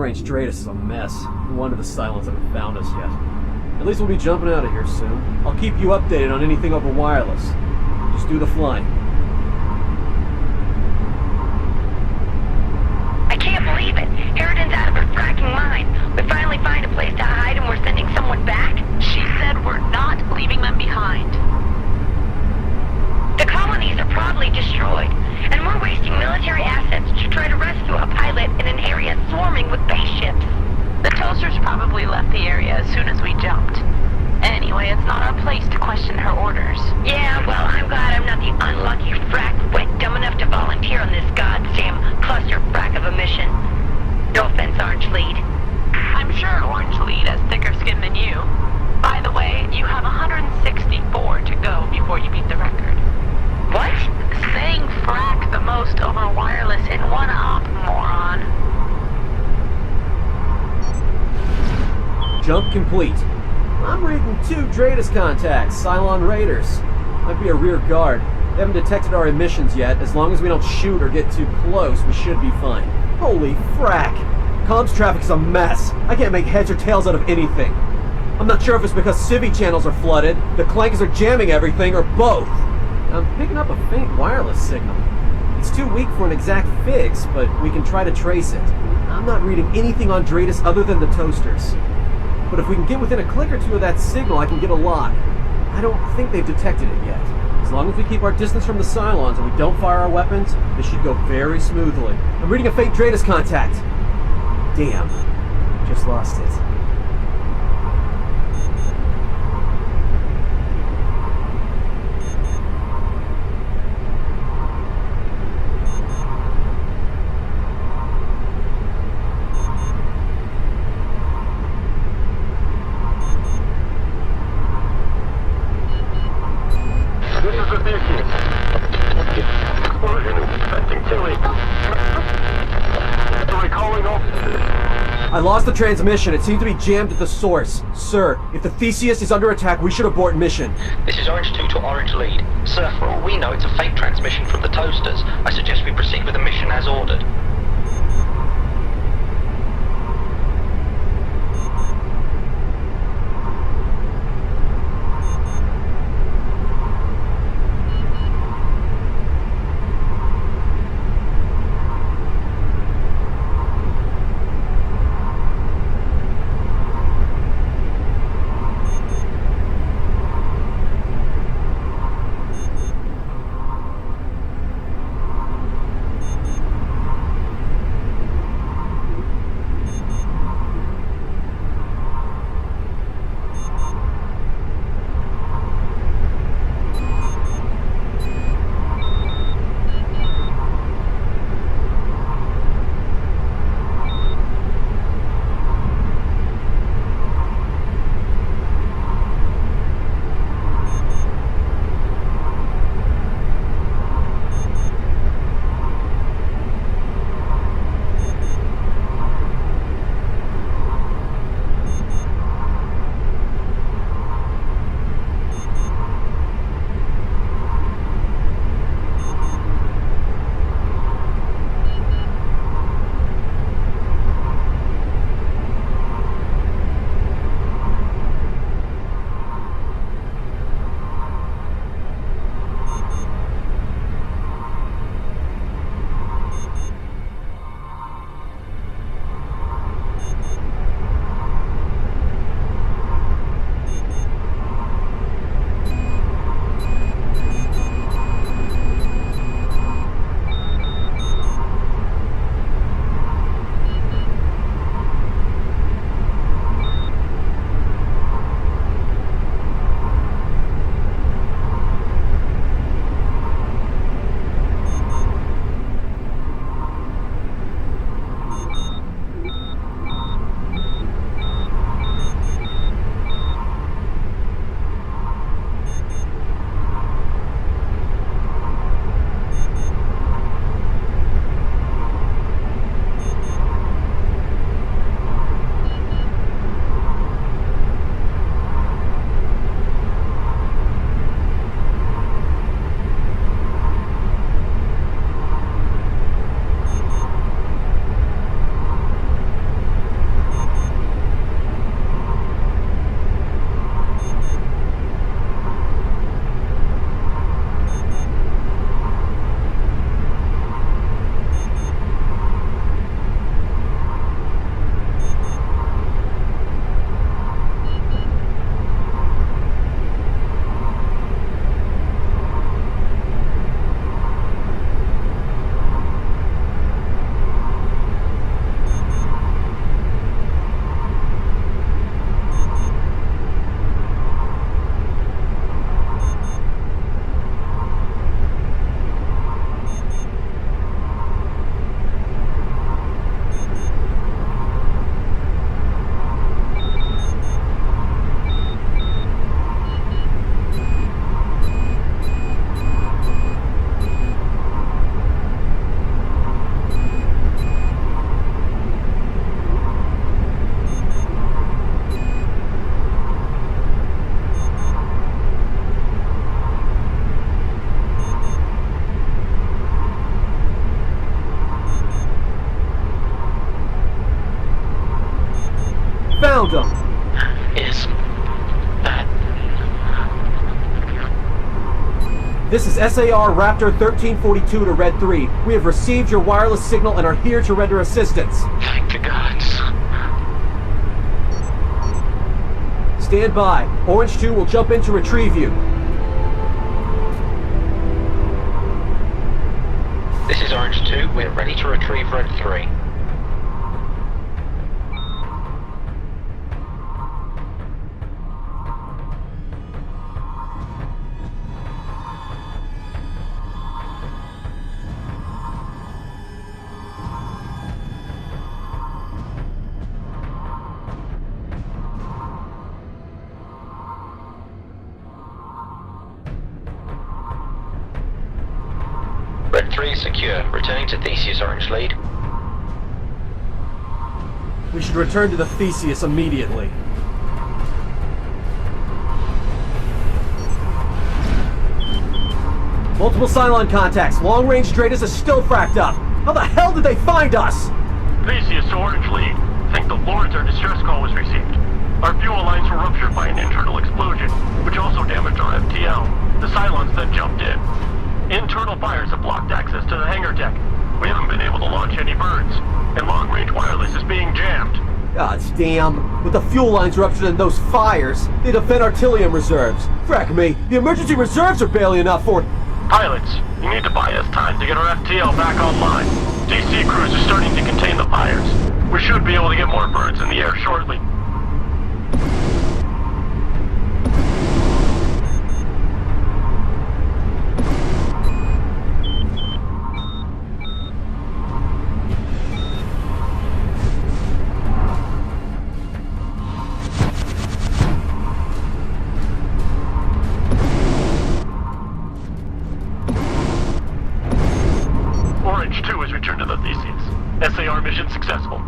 long-range Stratus is a mess. No wonder the Cylons haven't found us yet. At least we'll be jumping out of here soon. I'll keep you updated on anything over wireless. Just do the flying. I can't believe it! Harridan's out of her fracking mind. We finally find a place to hide and we're sending someone back? She said we're not leaving them behind. The colonies are probably destroyed, and we're wasting military assets to try to rescue a pilot in an area swarming with base ships. The toasters probably left the area as soon as we jumped. Anyway, it's not our place to question her orders. Yeah, well, I'm glad I'm not the unlucky frack wit dumb enough to volunteer on this goddamn cluster frack of a mission. No offense, Orange Lead. I'm sure Orange Lead has thicker skin than you. By the way, you have 164 to go before you beat the record. What? Saying frack the most over wireless in one op, moron. Jump complete. I'm reading 2 Dratus contacts, Cylon Raiders. Might be a rear guard. They haven't detected our emissions yet. As long as we don't shoot or get too close, we should be fine. Holy frack! Comms traffic is a mess. I can't make heads or tails out of anything. I'm not sure if it's because Civi channels are flooded, the clankers are jamming everything, or both. I'm picking up a faint wireless signal. It's too weak for an exact fix, but we can try to trace it. I'm not reading anything on Dratus other than the toasters. But if we can get within a click or two of that signal, I can get a lock. I don't think they've detected it yet. As long as we keep our distance from the Cylons and we don't fire our weapons, this should go very smoothly. I'm reading a faint Dratus contact. Damn. Just lost it. I lost the transmission. It seemed to be jammed at the source. Sir, if the Theseus is under attack, we should abort mission. This is Orange 2 to Orange Lead. Sir, for all we know, it's a fake transmission from the toasters. I suggest we proceed with the mission as ordered. This is SAR Raptor 1342 to Red 3. We have received your wireless signal and are here to render assistance. Thank the gods. Stand by. Orange 2 will jump in to retrieve you. This is Orange 2. We're ready to retrieve Red 3. Red 3 is secure. Returning to Theseus, Orange Lead. We should return to the Theseus immediately. Multiple Cylon contacts. Long-range Dratus is still fracked up. How the hell did they find us? Theseus to Orange Lead. Think the Lords, our distress call was received. Our fuel lines were ruptured by an internal explosion, which also damaged our FTL. The Cylons then jumped in. Internal fires have blocked access to the hangar deck. We haven't been able to launch any birds, and long-range wireless is being jammed. God damn. With the fuel lines ruptured in those fires, they defend artillery reserves. Frack me, the emergency reserves are barely enough for... Pilots, you need to buy us time to get our FTL back online. DC crews are starting to contain the fires. We should be able to get more birds in the air shortly. Orange 2 has returned to the Theseus. SAR mission successful.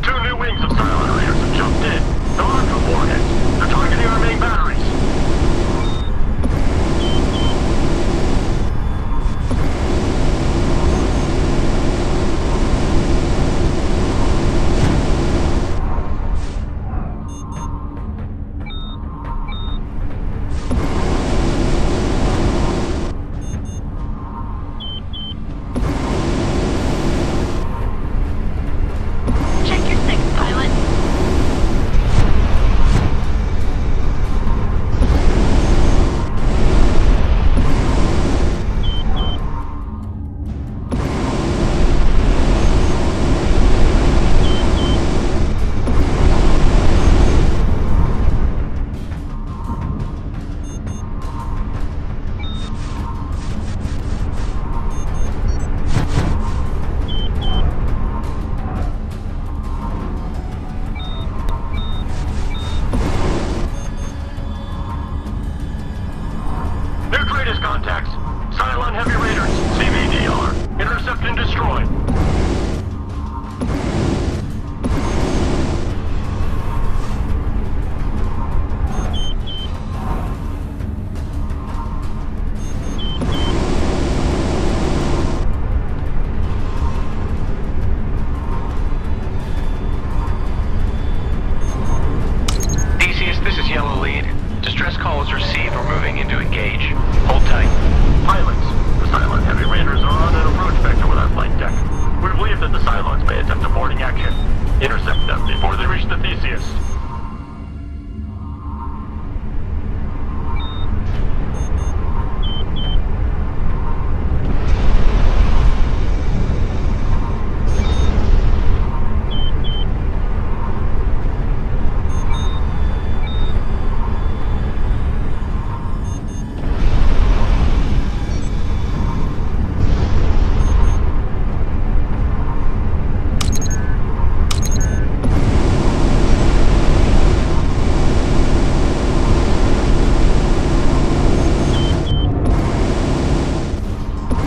Two new wings of Cylon Raiders have jumped in. They're armed with warheads. They're targeting our main batteries. Check your six, pilot. New Dratus contacts. Cylon Heavy Raiders. CVDR. Intercept and destroy. Theseus, this is Yellow Lead. Distress call is received. We're moving in to engage. Hold tight. Pilots, the Cylon Heavy Raiders are on an approach vector with our flight deck. We believe that the Cylons may attempt a boarding action. Intercept them before they reach the Theseus.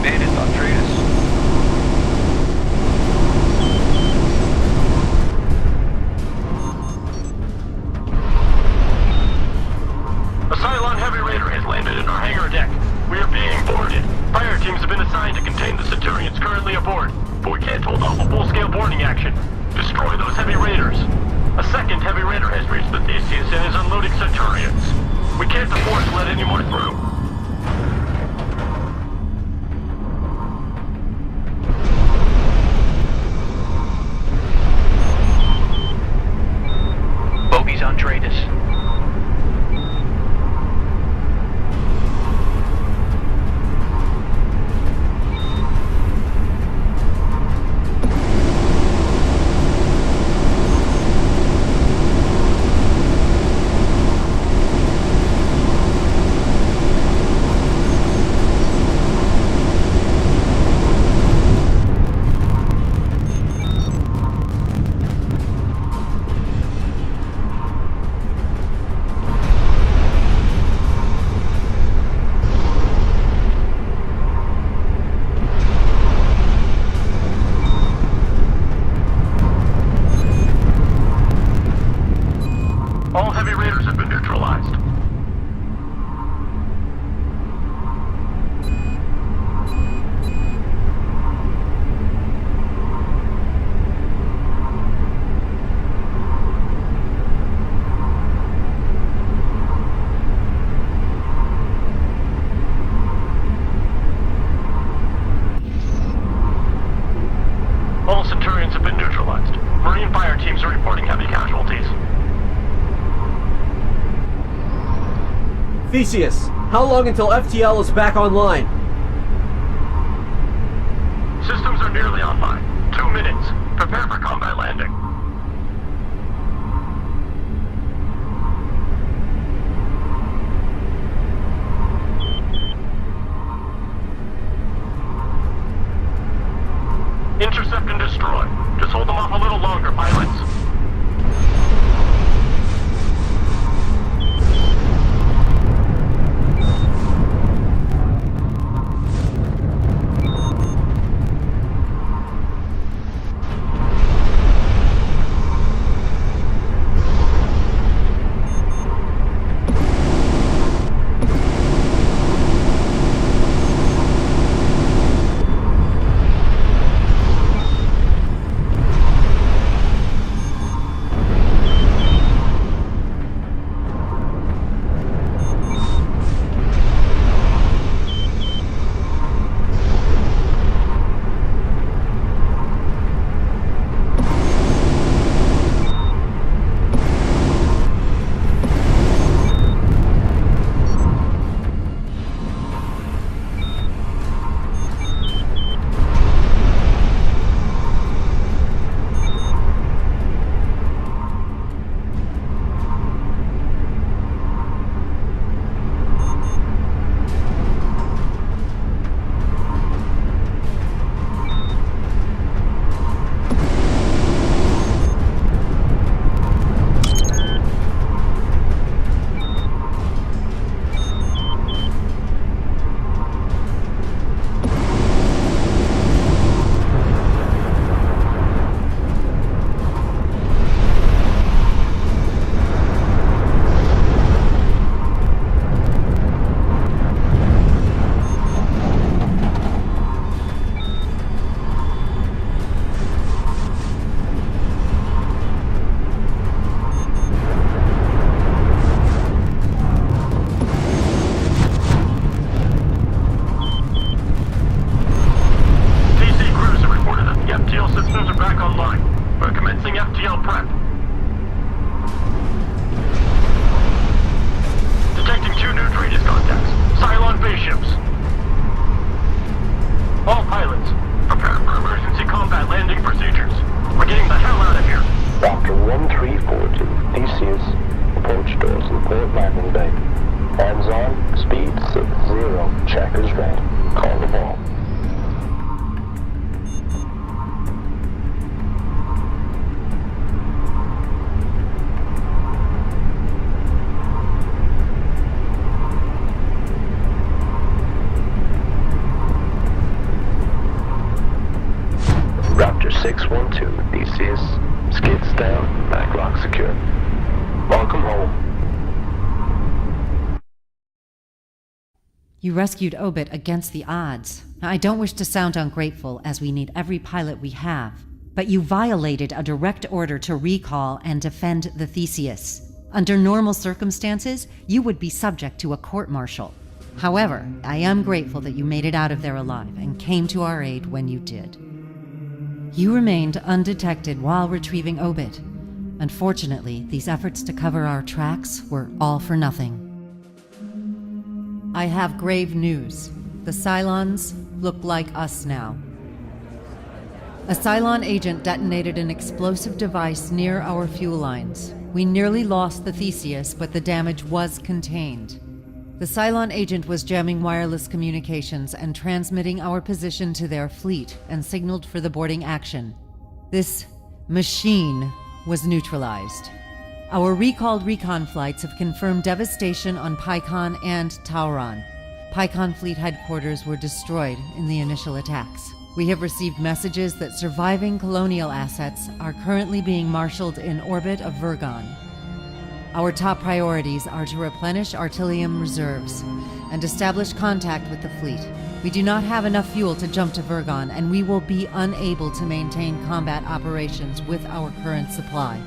Bandits on Dratus. A Cylon Heavy Raider has landed in our hangar deck. We are being boarded. Fire teams have been assigned to contain the Centurions currently aboard, but we can't hold off a full-scale boarding action. Destroy those heavy raiders. A second heavy raider has reached the Theseus and is unloading Centurions. We can't afford to let any more through. Bogies on Dratus. All heavy raiders have been neutralized. All Centurions have been neutralized. Marine fire teams are reporting heavy casualties. Theseus, how long until FTL is back online? Systems are nearly online. 2 minutes. Prepare for combat landing. Intercept and destroy. Just hold them off a little longer, pilots. You rescued Obit against the odds. I don't wish to sound ungrateful, as we need every pilot we have, but you violated a direct order to recall and defend the Theseus. Under normal circumstances, you would be subject to a court-martial. However, I am grateful that you made it out of there alive and came to our aid when you did. You remained undetected while retrieving Obit. Unfortunately, these efforts to cover our tracks were all for nothing. I have grave news. The Cylons look like us now. A Cylon agent detonated an explosive device near our fuel lines. We nearly lost the Theseus, but the damage was contained. The Cylon agent was jamming wireless communications and transmitting our position to their fleet and signaled for the boarding action. This machine was neutralized. Our recalled recon flights have confirmed devastation on Pycon and Tauron. Pycon fleet headquarters were destroyed in the initial attacks. We have received messages that surviving colonial assets are currently being marshaled in orbit of Vergon. Our top priorities are to replenish artillery reserves and establish contact with the fleet. We do not have enough fuel to jump to Vergon, and we will be unable to maintain combat operations with our current supply.